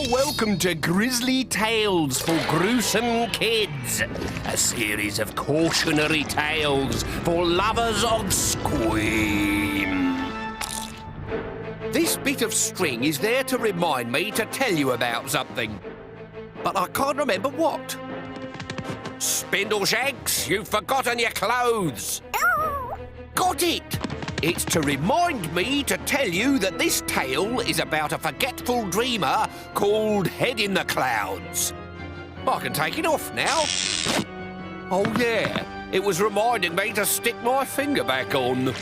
welcome to Grizzly Tales for Gruesome Kids, a series of cautionary tales for lovers of scream. This bit of string is there to remind me to tell you about something, but I can't remember what. Spindleshanks, you've forgotten your clothes. Got it! It's to remind me to tell you that this tale is about a forgetful dreamer called Head in the Clouds. I can take it off now. Oh yeah, it was reminding me to stick my finger back on.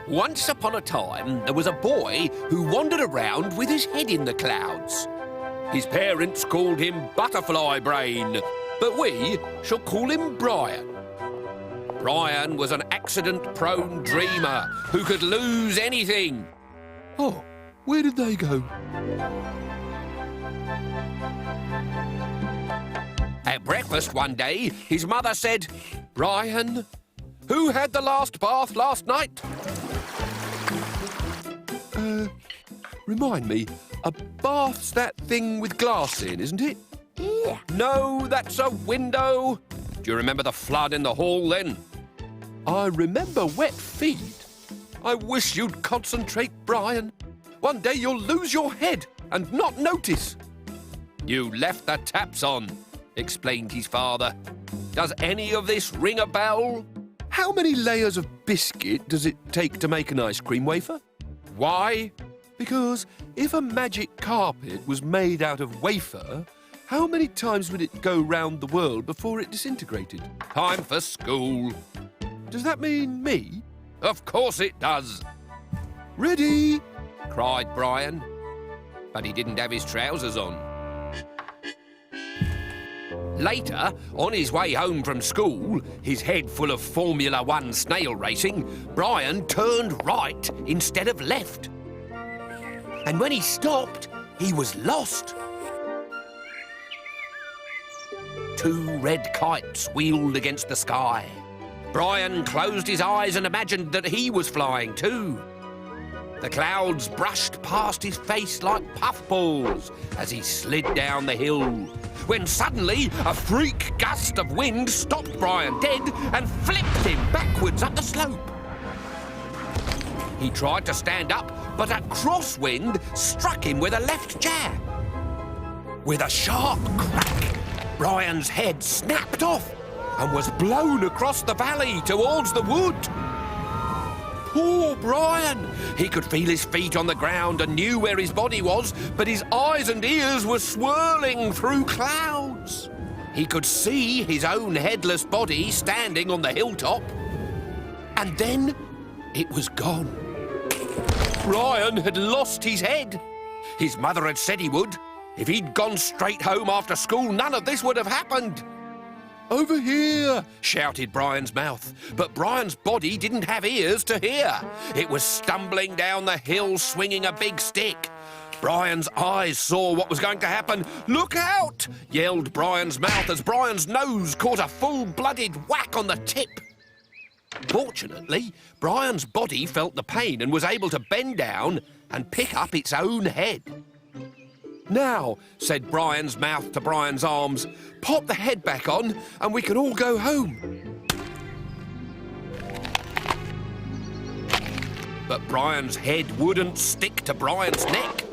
Once upon a time, there was a boy who wandered around with his head in the clouds. His parents called him Butterfly Brain, but we shall call him Brian. Brian was an accident-prone dreamer who could lose anything. Oh, where did they go? At breakfast one day, his mother said, "Brian, who had the last bath last night?" Remind me, a bath's that thing with glass in, isn't it? Yeah. No, that's a window. Do you remember the flood in the hall then? I remember wet feet. I wish you'd concentrate, Brian. One day you'll lose your head and not notice. You left the taps on, explained his father. Does any of this ring a bell? How many layers of biscuit does it take to make an ice cream wafer? Why? Because if a magic carpet was made out of wafer, how many times would it go round the world before it disintegrated? Time for school. Does that mean me? Of course it does. Ready? Cried Brian. But he didn't have his trousers on. Later, on his way home from school, his head full of Formula One snail racing, Brian turned right instead of left. And when he stopped, he was lost. Two red kites wheeled against the sky. Brian closed his eyes and imagined that he was flying too. The clouds brushed past his face like puffballs as he slid down the hill, when suddenly a freak gust of wind stopped Brian dead and flipped him backwards up the slope. He tried to stand up, but a crosswind struck him with a left jab. With a sharp crack, Brian's head snapped off and was blown across the valley towards the wood. Poor Brian! He could feel his feet on the ground and knew where his body was, but his eyes and ears were swirling through clouds. He could see his own headless body standing on the hilltop. And then it was gone. Brian had lost his head. His mother had said he would. If he'd gone straight home after school, none of this would have happened. "Over here!" shouted Brian's mouth. But Brian's body didn't have ears to hear. It was stumbling down the hill swinging a big stick. Brian's eyes saw what was going to happen. "Look out!" yelled Brian's mouth as Brian's nose caught a full-blooded whack on the tip. Fortunately, Brian's body felt the pain and was able to bend down and pick up its own head. "Now," said Brian's mouth to Brian's arms, "pop the head back on and we can all go home." But Brian's head wouldn't stick to Brian's neck.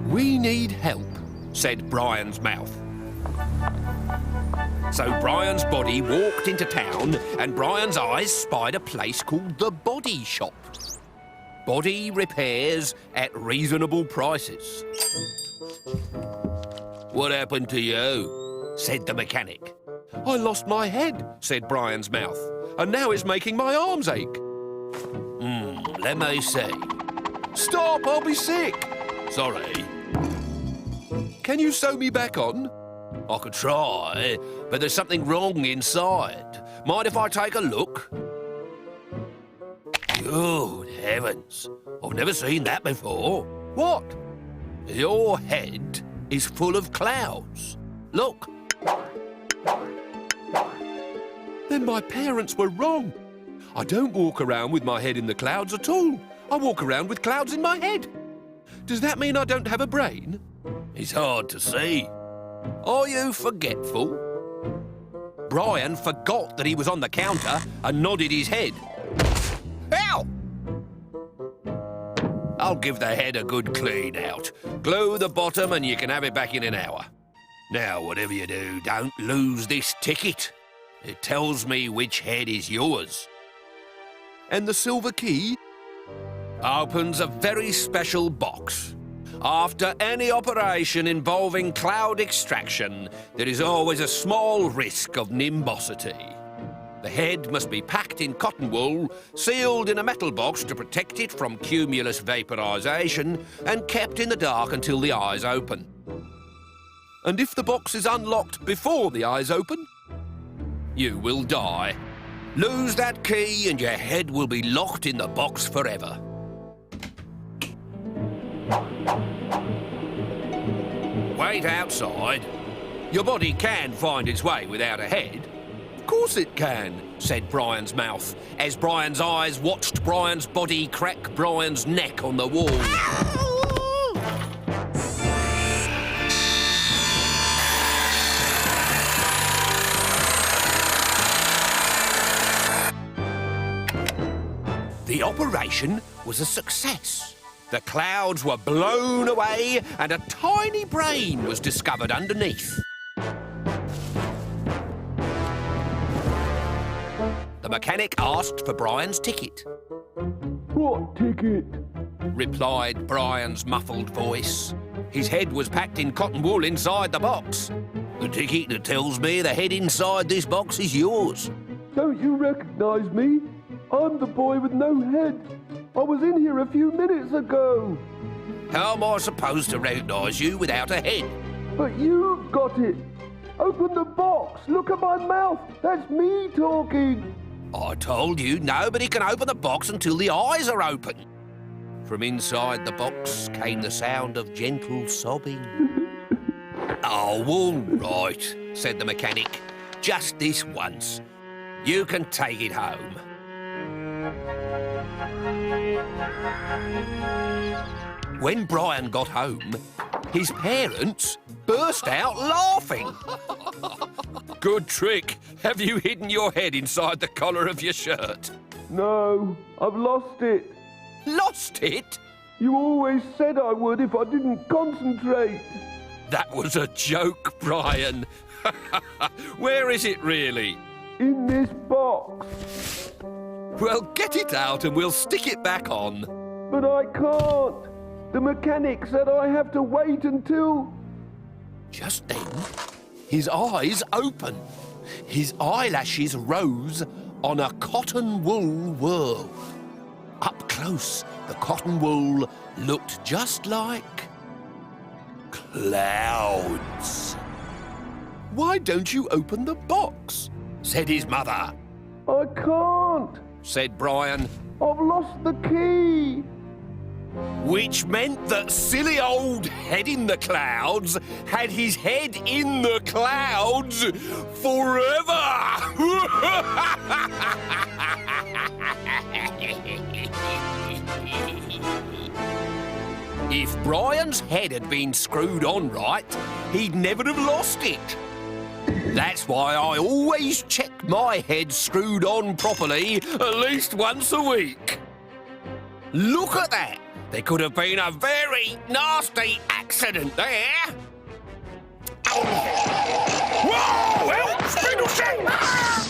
"We need help," said Brian's mouth. So Brian's body walked into town and Brian's eyes spied a place called the Body Shop. Body repairs at reasonable prices. "What happened to you?" said the mechanic. "I lost my head," said Brian's mouth, "and now it's making my arms ache." Let me see." "Stop, I'll be sick." "Sorry." "Can you sew me back on?" "I could try, but there's something wrong inside. Mind if I take a look?" Good heavens, I've never seen that before. What? Your head is full of clouds. Look. Then my parents were wrong. I don't walk around with my head in the clouds at all. I walk around with clouds in my head. Does that mean I don't have a brain? It's hard to see. Are you forgetful? Brian forgot that he was on the counter and nodded his head. Ow! I'll give the head a good clean out. Glue the bottom and you can have it back in an hour. Now, whatever you do, don't lose this ticket. It tells me which head is yours. And the silver key opens a very special box. After any operation involving cloud extraction, there is always a small risk of nimbosity. The head must be packed in cotton wool, sealed in a metal box to protect it from cumulus vaporization, and kept in the dark until the eyes open. And if the box is unlocked before the eyes open, you will die. Lose that key and your head will be locked in the box forever. Wait outside. Your body can find its way without a head. Of course it can, said Brian's mouth, as Brian's eyes watched Brian's body crack Brian's neck on the wall. The operation was a success. The clouds were blown away and a tiny brain was discovered underneath. The mechanic asked for Brian's ticket. What ticket? Replied Brian's muffled voice. His head was packed in cotton wool inside the box. The ticket that tells me the head inside this box is yours. Don't you recognise me? I'm the boy with no head. I was in here a few minutes ago. How am I supposed to recognise you without a head? But you've got it. Open the box. Look at my mouth. That's me talking. I told you nobody can open the box until the eyes are open. From inside the box came the sound of gentle sobbing. Oh, all right, said the mechanic. Just this once. You can take it home. When Brian got home, his parents burst out laughing. Good trick. Have you hidden your head inside the collar of your shirt? No, I've lost it. Lost it? You always said I would if I didn't concentrate. That was a joke, Brian. Where is it really? In this box. Well, get it out and we'll stick it back on. But I can't. The mechanic said I have to wait until... Just then, his eyes opened. His eyelashes rose on a cotton wool world. Up close, the cotton wool looked just like clouds. Why don't you open the box? Said his mother. I can't, said Brian. I've lost the key. Which meant that silly old head in the clouds had his head in the clouds forever. If Brian's head had been screwed on right, he'd never have lost it. That's why I always check my head screwed on properly at least once a week. Look at that. There could have been a very nasty accident there. Whoa! Help! Fiddlesticks!